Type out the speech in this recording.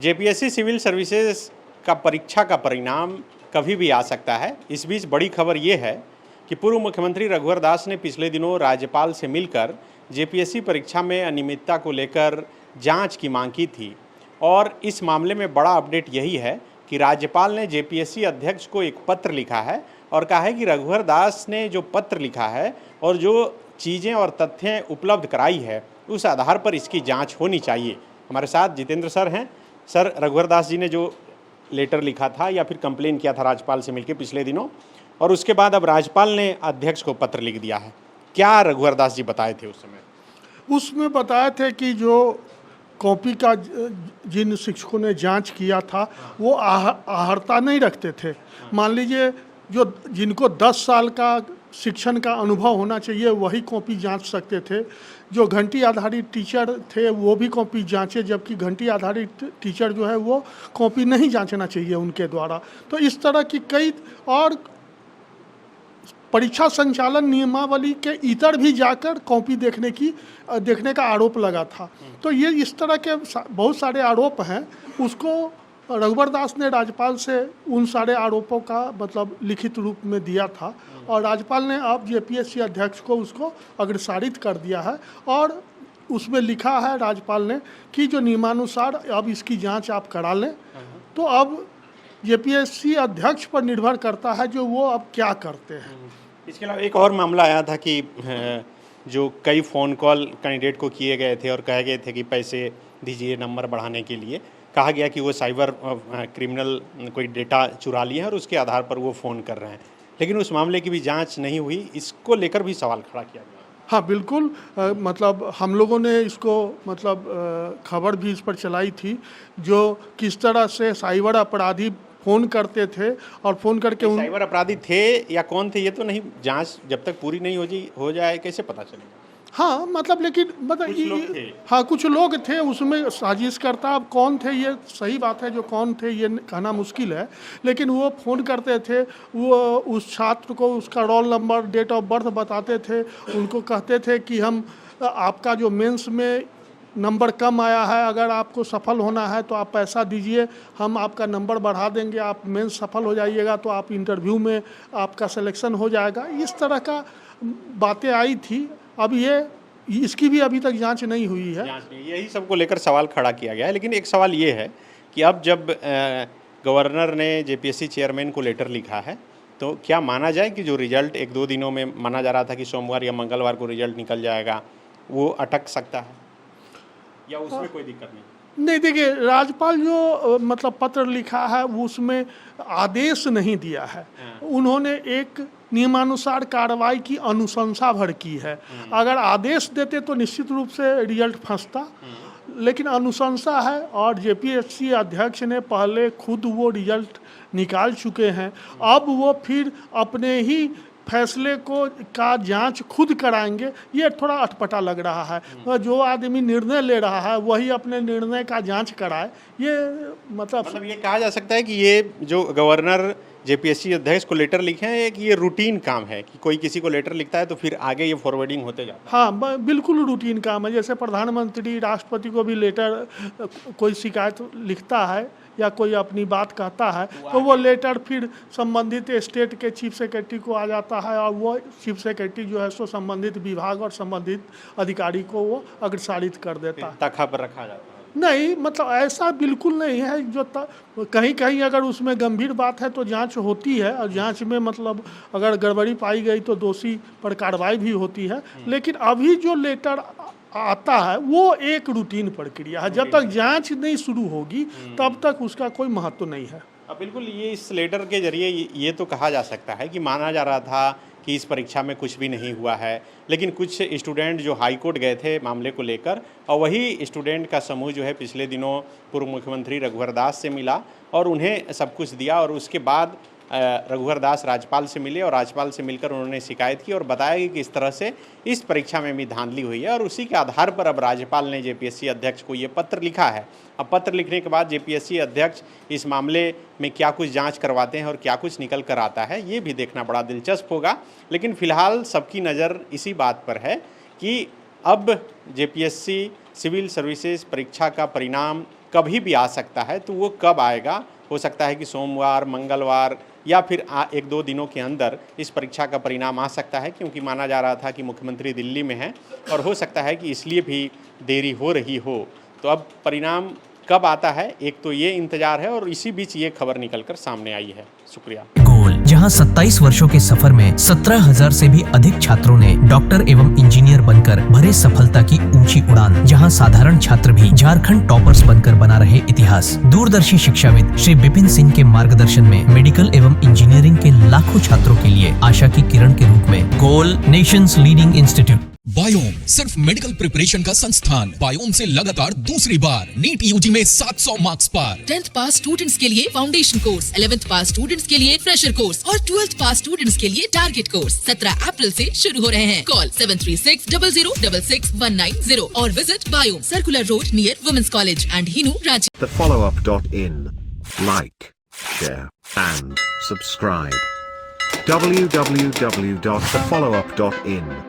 JPSC civil services का परीक्षा का परिणाम कभी भी आ सकता है। इस बीच बड़ी खबर ये है कि पूर्व मुख्यमंत्री रघुवर दास ने पिछले दिनों राज्यपाल से मिलकर जेपीएससी परीक्षा में अनियमितता को लेकर जांच की मांग की थी और इस मामले में बड़ा अपडेट यही है कि राज्यपाल ने जेपीएससी अध्यक्ष को एक पत्र लिखा है और कहा है कि रघुवर दास ने जो पत्र लिखा है और जो चीज़ें और तथ्य उपलब्ध कराई है उस आधार पर इसकी जाँच होनी चाहिए। हमारे साथ जितेंद्र सर हैं। सर, रघुवर दास जी ने जो लेटर लिखा था या फिर कंप्लेन किया था राज्यपाल से मिलकर पिछले दिनों, और उसके बाद अब राज्यपाल ने अध्यक्ष को पत्र लिख दिया है, क्या रघुवर दास जी बताए थे उस समय? उसमें बताए थे कि जो कॉपी का जिन शिक्षकों ने जांच किया था वो आहर्ता नहीं रखते थे। मान लीजिए जो जिनको 10 साल का शिक्षण का अनुभव होना चाहिए वही कॉपी जांच सकते थे। जो घंटी आधारित टीचर थे वो भी कॉपी जांचे, जबकि घंटी आधारित टीचर जो है वो कॉपी नहीं जांचना चाहिए उनके द्वारा। तो इस तरह की कई और परीक्षा संचालन नियमावली के इतर भी जाकर कॉपी देखने का आरोप लगा था। तो ये इस तरह के बहुत सारे आरोप हैं। उसको रघुवर दास ने राज्यपाल से उन सारे आरोपों का मतलब लिखित रूप में दिया था और राज्यपाल ने अब जेपीएससी अध्यक्ष को उसको अग्रसारित कर दिया है और उसमें लिखा है राज्यपाल ने कि जो नियमानुसार अब इसकी जांच आप करा लें। तो अब जेपीएससी अध्यक्ष पर निर्भर करता है जो वो अब क्या करते हैं। इसके अलावा एक और मामला आया था कि जो कई फ़ोन कॉल कैंडिडेट को किए गए थे और कहे गए थे कि पैसे दीजिए नंबर बढ़ाने के लिए, कहा गया कि वो साइबर क्रिमिनल कोई डेटा चुरा लिए हैं और उसके आधार पर वो फ़ोन कर रहे हैं, लेकिन उस मामले की भी जांच नहीं हुई। इसको लेकर भी सवाल खड़ा किया गया। हाँ बिल्कुल, मतलब हम लोगों ने इसको मतलब खबर भी इस पर चलाई थी जो किस तरह से साइबर अपराधी फ़ोन करते थे और फ़ोन करके साइबर अपराधी थे या कौन थे ये तो नहीं, जांच जब तक पूरी नहीं हो जाए कैसे पता चलेगा? हाँ मतलब लेकिन मतलब हाँ कुछ लोग थे उसमें साजिशकर्ता। अब कौन थे ये सही बात है, जो कौन थे ये कहना मुश्किल है, लेकिन वो फ़ोन करते थे, वो उस छात्र को उसका roll number date of birth बताते थे, उनको कहते थे कि हम आपका जो मेंस में नंबर कम आया है, अगर आपको सफल होना है तो आप पैसा दीजिए, हम आपका नंबर बढ़ा देंगे, आप मेंस सफल हो जाइएगा तो आप इंटरव्यू में आपका सिलेक्शन हो जाएगा। इस तरह का बातें आई थी। अब ये इसकी भी अभी तक जांच नहीं हुई है। यही सबको लेकर सवाल खड़ा किया गया है। लेकिन एक सवाल ये है कि अब जब गवर्नर ने जेपीएससी चेयरमैन को लेटर लिखा है तो क्या माना जाए कि जो रिजल्ट 1-2 दिनों में माना जा रहा था कि सोमवार या मंगलवार को रिजल्ट निकल जाएगा, वो अटक सकता है या उसमें कोई दिक्कत नहीं? नहीं, देखिए राज्यपाल जो मतलब पत्र लिखा है वो उसमें आदेश नहीं दिया है। उन्होंने एक नियमानुसार कार्रवाई की अनुशंसा भर की है। अगर आदेश देते तो निश्चित रूप से रिजल्ट फंसता, लेकिन अनुशंसा है और जेपीएससी अध्यक्ष ने पहले खुद वो रिजल्ट निकाल चुके हैं। अब वो फिर अपने ही फैसले का जांच खुद कराएंगे, ये थोड़ा अटपटा लग रहा है। जो आदमी निर्णय ले रहा है वही अपने निर्णय का जांच कराए, ये मतलब ये कहा जा सकता है कि ये जो गवर्नर जेपीएससी अध्यक्ष को लेटर लिखे हैं कि ये रूटीन काम है कि कोई किसी को लेटर लिखता है तो फिर आगे ये फॉरवर्डिंग होते जाता है। हाँ बिल्कुल रूटीन काम है। जैसे प्रधानमंत्री राष्ट्रपति को भी लेटर कोई शिकायत लिखता है या कोई अपनी बात कहता है तो वो लेटर फिर संबंधित स्टेट के चीफ सेक्रेटरी को आ जाता है और वो चीफ सेक्रेटरी जो है सो संबंधित विभाग और संबंधित अधिकारी को वो अग्रसारित कर देता है, तख्ता पर रखा जाता है। नहीं मतलब ऐसा बिल्कुल नहीं है। जो कहीं कहीं अगर उसमें गंभीर बात है तो जांच होती है और जांच में मतलब अगर गड़बड़ी पाई गई तो दोषी पर कार्रवाई भी होती है। लेकिन अभी जो लेटर आता है वो एक रूटीन प्रक्रिया है। जब तक जांच नहीं शुरू होगी तब तक उसका कोई महत्व नहीं है। बिल्कुल, ये इस लेटर के जरिए ये तो कहा जा सकता है कि माना जा रहा था कि इस परीक्षा में कुछ भी नहीं हुआ है, लेकिन कुछ स्टूडेंट जो हाई कोर्ट गए थे मामले को लेकर और वही स्टूडेंट का समूह जो है पिछले दिनों पूर्व मुख्यमंत्री रघुवर दास से मिला और उन्हें सब कुछ दिया और उसके बाद रघुवर दास राज्यपाल से मिले और राज्यपाल से मिलकर उन्होंने शिकायत की और बताया कि किस तरह से इस परीक्षा में भी धांधली हुई है और उसी के आधार पर अब राज्यपाल ने जेपीएससी अध्यक्ष को ये पत्र लिखा है। अब पत्र लिखने के बाद जेपीएससी अध्यक्ष इस मामले में क्या कुछ जांच करवाते हैं और क्या कुछ निकल कर आता है ये भी देखना बड़ा दिलचस्प होगा। लेकिन फिलहाल सबकी नज़र इसी बात पर है कि अब जेपीएससी सिविल सर्विसेज परीक्षा का परिणाम कभी भी आ सकता है। तो वो कब आएगा, हो सकता है कि सोमवार, मंगलवार या फिर 1-2 दिनों के अंदर इस परीक्षा का परिणाम आ सकता है, क्योंकि माना जा रहा था कि मुख्यमंत्री दिल्ली में हैं और हो सकता है कि इसलिए भी देरी हो रही हो। तो अब परिणाम कब आता है, एक तो ये इंतजार है और इसी बीच ये खबर निकलकर सामने आई है। शुक्रिया। गोल, जहां 27 वर्षों के सफर में 17,000 से भी अधिक छात्रों ने डॉक्टर एवं इंजीनियर बनकर भरे सफलता की ऊंची उड़ान, जहां साधारण छात्र भी झारखंड टॉपर्स बनकर बना रहे इतिहास। दूरदर्शी शिक्षाविद श्री विपिन सिंह के मार्गदर्शन में मेडिकल एवं इंजीनियरिंग के लाखों छात्रों के लिए आशा की किरण के रूप में गोल, नेशंस लीडिंग इंस्टीट्यूट। बायोम सिर्फ मेडिकल प्रिपरेशन का संस्थान। बायोम से लगातार दूसरी बार नीट यूजी में 700 मार्क्स पार। 10th पास स्टूडेंट्स के लिए फाउंडेशन कोर्स, 11th पास स्टूडेंट्स के लिए फ्रेशर कोर्स और 12th पास स्टूडेंट्स के लिए टारगेट कोर्स 17 अप्रैल से शुरू हो रहे हैं। कॉल 7360066190 और visit Biome, circular road near women's college and Hinoo, Ranchi. thefollowup.in. Like, share, and subscribe. www.thefollowup.in